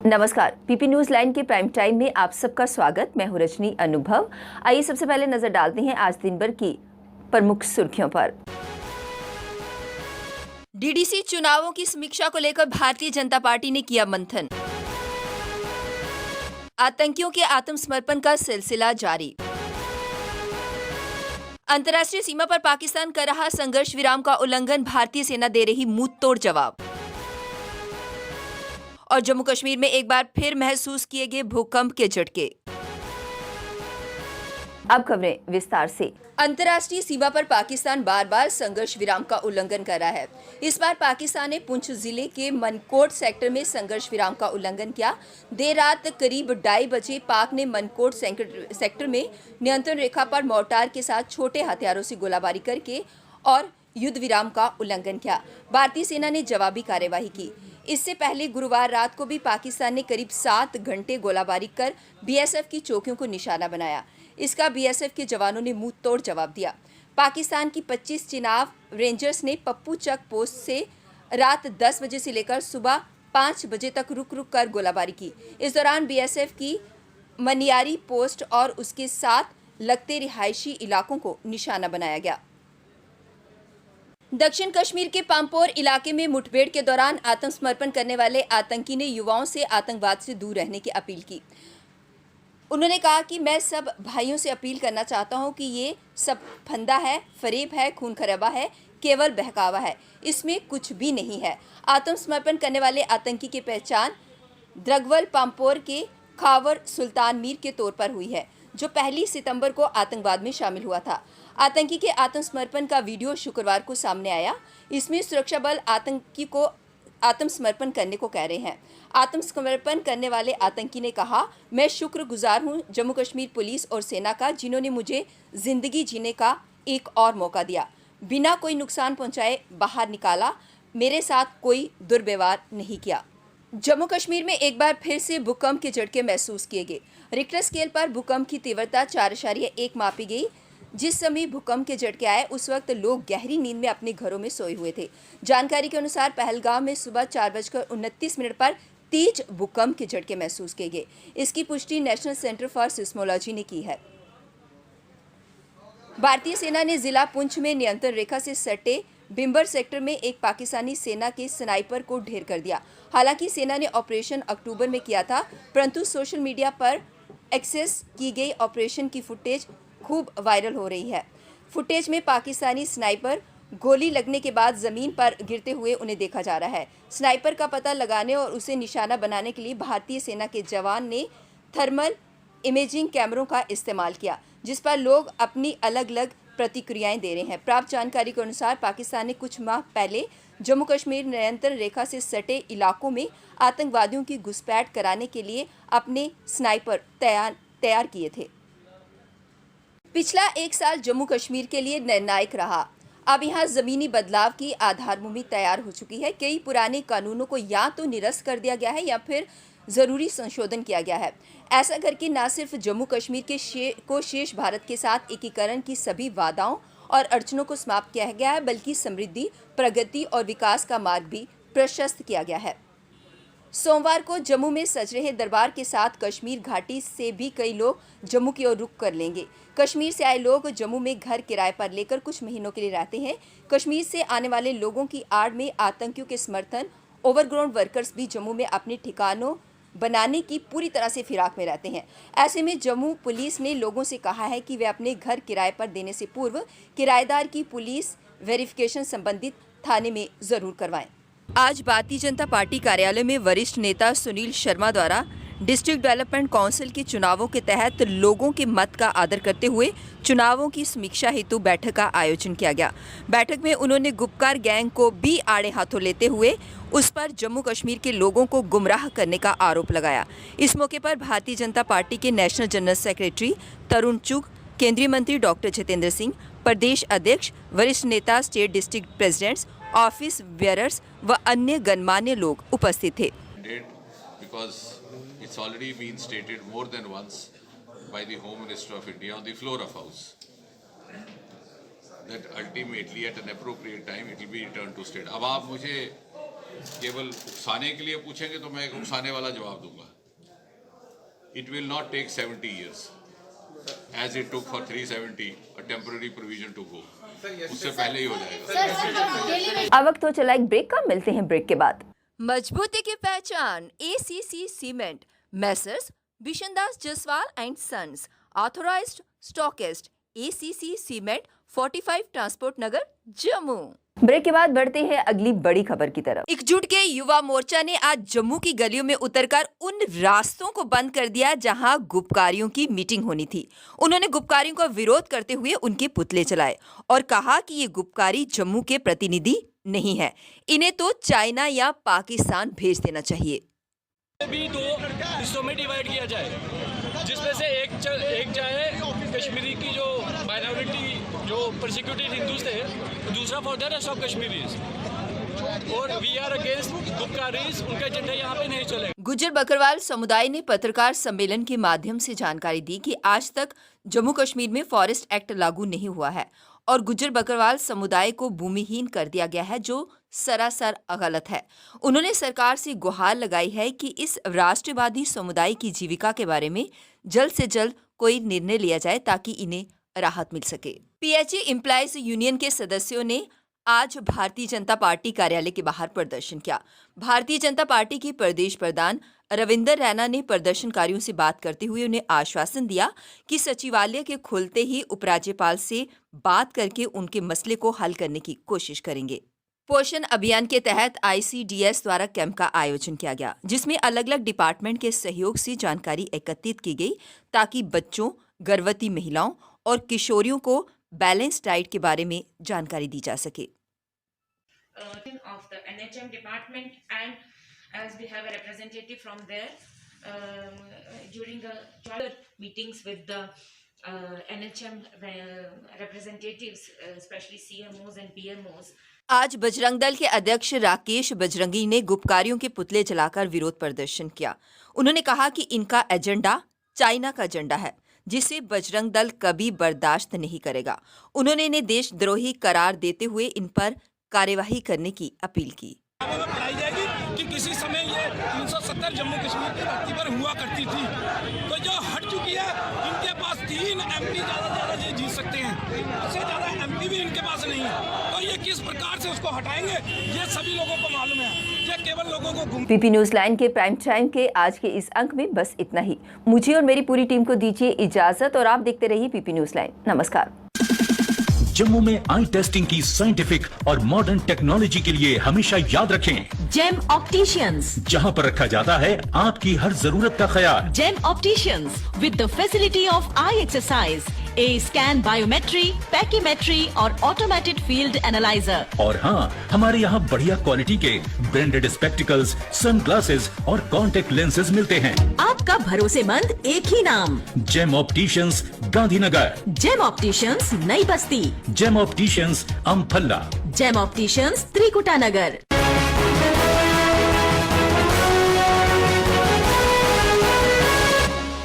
नमस्कार, PP news line के prime time में आप सबका स्वागत। मैं हूं रजनी अनुभव। आइए सबसे पहले नजर डालते हैं आज दिन भर की प्रमुख सुर्खियों पर। डीडीसी चुनावों की समीक्षा को लेकर भारतीय जनता पार्टी ने किया मंथन। आतंकियों के आत्मसमर्पण का सिलसिला जारी। अंतर्राष्ट्रीय सीमा पर पाकिस्तान कर रहा संघर्ष विराम का उल्लंघन, भारतीय सेना दे रही मुंह तोड़ जवाब। और जम्मू कश्मीर में एक बार फिर महसूस किए गए भूकंप के झटके। अब खबरें विस्तार से। अंतर्राष्ट्रीय सीमा पर पाकिस्तान बार बार संघर्ष विराम का उल्लंघन कर रहा है। इस बार पाकिस्तान ने पुंछ जिले के मनकोट सेक्टर में संघर्ष विराम का उल्लंघन किया। देर रात करीब 2:30 बजे पाक ने मनकोट सेक्टर में नियंत्रण रेखा पर मोर्टार के साथ छोटे हथियारों से गोलाबारी करके और युद्ध विराम का उल्लंघन किया। भारतीय सेना ने जवाबी कार्यवाही की। इससे पहले गुरुवार रात को भी पाकिस्तान ने करीब 7 घंटे गोलाबारी कर बीएसएफ की चौकियों को निशाना बनाया। इसका बीएसएफ के जवानों ने मुंह तोड़ जवाब दिया। पाकिस्तान की 25 चिनाब रेंजर्स ने पप्पू चक पोस्ट से रात 10 बजे से लेकर सुबह 5 बजे तक रुक रुक कर गोलाबारी की। इस दौरान बीएसएफ की मनियारी पोस्ट और उसके साथ लगते रिहायशी इलाकों को निशाना बनाया गया। दक्षिण कश्मीर के पाम्पोर इलाके में मुठभेड़ के दौरान आत्मसमर्पण करने वाले आतंकी ने युवाओं से आतंकवाद से दूर रहने की अपील की। उन्होंने कहा कि मैं सब भाइयों से अपील करना चाहता हूं कि ये सब फंदा है, फरेब है, खून खराबा है, केवल बहकावा है, इसमें कुछ भी नहीं है। आत्मसमर्पण करने वाले आतंकी की पहचान द्रगवल पाम्पोर के खावर सुल्तान मीर के तौर पर हुई है, जो 1 सितंबर को आतंकवाद में शामिल हुआ था। आतंकी के आत्मसमर्पण का वीडियो शुक्रवार को सामने आया। इसमें सुरक्षा बल आतंकी को आत्मसमर्पण करने को कह रहे हैं। आत्मसमर्पण करने वाले आतंकी ने कहा, मैं शुक्रगुजार हूं जम्मू कश्मीर पुलिस और सेना का, जिन्होंने मुझे जिंदगी जीने का एक और मौका दिया, बिना कोई नुकसान पहुंचाए बाहर निकाला, मेरे साथ कोई दुर्व्यवहार नहीं किया। जम्मू कश्मीर में एक बार फिर से भूकंप के झटके महसूस किए गए। रिक्टर स्केल पर भूकंप की तीव्रता 4.1 मापी गई। जिस समय भूकंप के झटके आए उस वक्त लोग गहरी नींद में अपने घरों में सोए हुए थे। जानकारी के अनुसार पहलगाम में सुबह 4:29 पर तेज भूकंप के झटके महसूस किए गए। इसकी पुष्टि नेशनल सेंटर फॉर सिस्मोलॉजी ने की है। भारतीय सेना ने जिला पुंछ में नियंत्रण रेखा से सटे बिम्बर सेक्टर में एक पाकिस्तानी सेना के स्नाइपर को ढेर कर दिया। हालांकि सेना ने ऑपरेशन अक्टूबर में किया था, परंतु सोशल मीडिया पर एक्सेस की गई ऑपरेशन की फुटेज खूब वायरल हो रही है। फुटेज में पाकिस्तानी स्नाइपर गोली लगने के बाद जमीन पर गिरते हुए उन्हें देखा जा रहा है। स्नाइपर का पता लगाने और उसे निशाना बनाने के लिए भारतीय सेना के जवान ने थर्मल इमेजिंग कैमरों का इस्तेमाल किया, जिस पर लोग अपनी अलग अलग प्रतिक्रियाएं दे रहे हैं। प्राप्त जानकारी के अनुसार पाकिस्तान ने कुछ माह पहले जम्मू कश्मीर नियंत्रण रेखा से सटे इलाकों में आतंकवादियों की घुसपैठ कराने के लिए अपने स्नाइपर तैयार किए थे। पिछला 1 साल जम्मू कश्मीर के लिए निर्णायक रहा। अब यहाँ जमीनी बदलाव की आधारभूमि तैयार हो चुकी है। कई पुराने कानूनों को या तो निरस्त कर दिया गया है या फिर जरूरी संशोधन किया गया है। ऐसा करके न सिर्फ जम्मू कश्मीर के शेष भारत के साथ एकीकरण की सभी बाधाओं और अड़चनों को समाप्त किया गया है, बल्कि समृद्धि, प्रगति और विकास का मार्ग भी प्रशस्त किया गया है। सोमवार को जम्मू में सज रहे दरबार के साथ कश्मीर घाटी से भी कई लोग जम्मू की ओर रुख कर लेंगे। कश्मीर से आए लोग जम्मू में घर किराए पर लेकर कुछ महीनों के लिए रहते हैं। कश्मीर से आने वाले लोगों की आड़ में आतंकियों के समर्थन ओवरग्राउंड वर्कर्स भी जम्मू में अपने ठिकानों बनाने की पूरी तरह से फिराक में रहते हैं। ऐसे में जम्मू पुलिस ने लोगों से कहा है कि वे अपने घर किराए पर देने से पूर्व किराएदार की पुलिस वेरिफिकेशन संबंधित थाने में जरूर करवाएं। आज भारतीय जनता पार्टी कार्यालय में वरिष्ठ नेता सुनील शर्मा द्वारा डिस्ट्रिक्ट डेवलपमेंट काउंसिल के चुनावों के तहत लोगों के मत का आदर करते हुए चुनावों की समीक्षा हेतु बैठक का आयोजन किया गया। बैठक में उन्होंने गुपकार गैंग को भी आड़े हाथों लेते हुए उस पर जम्मू कश्मीर के लोगों को गुमराह करने का आरोप लगाया। इस मौके पर भारतीय जनता पार्टी के नेशनल जनरल सेक्रेटरी तरुण चुग, केंद्रीय मंत्री डॉक्टर जितेंद्र सिंह, प्रदेश अध्यक्ष, वरिष्ठ नेता, state district presidents, office bearers व अन्य गणमान्य लोग उपस्थित थे। Because it's already been stated more than once by the Home Minister of India on the floor of House that ultimately at an appropriate time it will be returned to state. अब आप मुझे केवल उकसाने के लिए पूछेंगे तो मैं एक उकसाने वाला जवाब दूंगा। It will not take 70 years, as it took for 370 a temporary provision to go. उससे पहले ही हो जाएगा। अब वक्त हो चला एक ब्रेक का, मिलते हैं ब्रेक के बाद। मजबूती की पहचान ACC cement, Messrs Bishandas Jaswal and sons, authorised stockist, ACC cement, 45 transport Nagar, Jammu. Break के बाद बढ़ते हैं अगली बड़ी खबर की तरफ। एकजुट के युवा मोर्चा ने आज जम्मू की गलियों में उतरकर उन रास्तों को बंद कर दिया जहां गुपकारियों की मीटिंग होनी थी। उन्होंने गुपकारियों का विरोध करते हुए उनके पुतले चलाए और कहा कि ये गुपकारी जम्मू के प्रतिनिधि नहीं है, इन्हें तो चाइना या पाकिस्तान भेज देना चाहिए। भी दो हिस्सों में डिवाइड किया जाए, जिसमें से एक जाए कश्मीरी की जो माइनॉरिटी जो परसिक्यूटेड हिंदूज थे, दूसरा for the rest of Kashmiris, और वी आर अगेंस्ट गुपकारीज, उनका एजेंडा यहाँ पे नहीं चलेगा। गुज्जर बकरवाल समुदाय ने पत्रकार सम्मेलन के माध्यम से जानकारी दी कि आज तक जम्मू कश्मीर में फॉरेस्ट एक्ट लागू नहीं हुआ है और गुज्जर बकरवाल समुदाय को भूमिहीन कर दिया गया है, जो सरासर गलत है। उन्होंने सरकार से गुहार लगाई है कि इस राष्ट्रवादी समुदाय की जीविका के बारे में जल्द से जल्द कोई निर्णय लिया जाए ताकि इन्हें राहत मिल सके। PHA एम्प्लॉयज यूनियन के सदस्यों ने आज भारतीय जनता पार्टी कार्यालय के बाहर प्रदर्शन किया। भारतीय जनता पार्टी के प्रदेश प्रधान रविंदर रैना ने प्रदर्शनकारियों से बात करते हुए उन्हें आश्वासन दिया कि सचिवालय के खुलते ही उपराज्यपाल से बात करके उनके मसले को हल करने की कोशिश करेंगे। पोषण अभियान के तहत ICDS द्वारा कैंप का आयोजन किया गया, जिसमें अलग अलग डिपार्टमेंट के सहयोग से जानकारी एकत्रित की गई ताकि बच्चों, गर्भवती महिलाओं और किशोरियों को बैलेंस डाइट के बारे में जानकारी दी जा सके। Of the NHM department, and as we have a representative from there during the joint meetings with the NHM representatives, especially CMOs and PMOs. आज बजरंग दल के अध्यक्ष राकेश बजरंगी ने गुपकारियों के पुतले जलाकर विरोध प्रदर्शन किया। उन्होंने कहा कि इनका एजेंडा चाइना का एजेंडा है, जिसे बजरंग दल कभी बर्दाश्त नहीं करेगा। उन्होंने इन्हें देशद्रोही करार देते हुए इन पर कार्यवाही करने की अपील की। बताई जाएगी कि किसी समय ये 370 जम्मू कश्मीर की धरती पर हुआ करती थी, तो जो हट चुकी है, इनके पास 3 MP ज्यादा ये जीत सकते हैं, उससे ज्यादा MP भी इनके पास नहीं है। तो ये किस प्रकार से उसको हटाएंगे, ये सभी लोगों को मालूम है। ये केवल लोगों को PP न्यूज लाइन के प्राइम टाइम के आज के इस अंक में बस इतना ही। मुझे और मेरी पूरी टीम को दीजिए इजाजत और आप देखते रहिए PP न्यूज लाइन। नमस्कार। जम्मू में आई टेस्टिंग की साइंटिफिक और मॉडर्न टेक्नोलॉजी के लिए हमेशा याद रखें जेम ऑप्टिशियंस, जहां पर रखा जाता है आपकी हर जरूरत का ख्याल। Gem opticians with the facility of eye exercise, A scan, biometry, pachymetry और ऑटोमेटेड फील्ड एनालाइजर। और हाँ, हमारे यहाँ बढ़िया क्वालिटी के ब्रांडेड स्पेक्टिकल्स, सनग्लासेस और कॉन्टेक्ट लेंसेज मिलते हैं। आपका भरोसेमंद एक ही नाम, Gem Opticians, Gandhinagar. Gem Opticians, Nai Basti. Gem Opticians, Amphalla. Gem Opticians, Trikuta नगर।